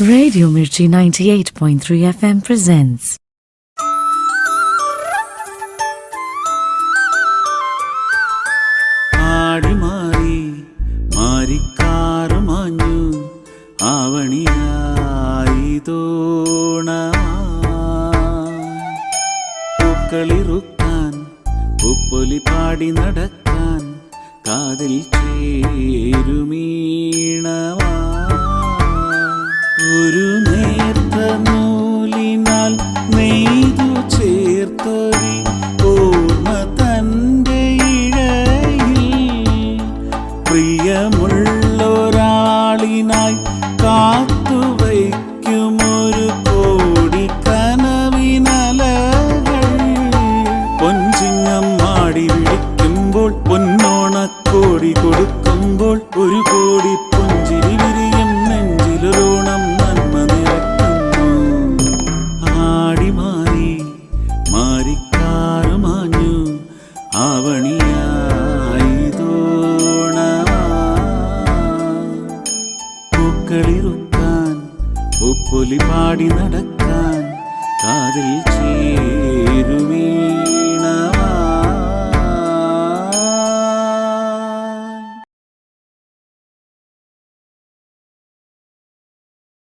Radio Mirchi 98.3 FM presents ആടി മാറി മാറിക്കാറ് മാഞ്ഞു ആവണിയായി പൂക്കളിറുക്കാൻ പൂപ്പൊലി പാടി നടക്കാൻ കാതിൽ ചേരുമീണവാ ഒരു നേർത്ത നൂലിനാൽ നെയ്തു ചേർത്തൊരി ഓർമ്മ തൻ്റെ ഇഴയിൽ പ്രിയമുള്ളൊരാളിനായി കാത്തുവയ്ക്കുമൊരു കോടി കനവിനലകൾ പൊൻചിങ്ങം മാടി വിളിക്കുമ്പോൾ പൊന്നോണക്കോടി കൊടുക്കുമ്പോൾ ഒരു കോടി പുഞ്ചിരി വിരിയും നെഞ്ചിലൊരോണം നന്മ നിറയ്ക്കുന്നു. ആടി മാറി മാറിക്കാറ് മാഞ്ഞു ആവണിയായി പൂക്കളിറുക്കാൻ പൂപ്പൊലി പാടി നടക്കാൻ കാതിൽ ചേരുമേ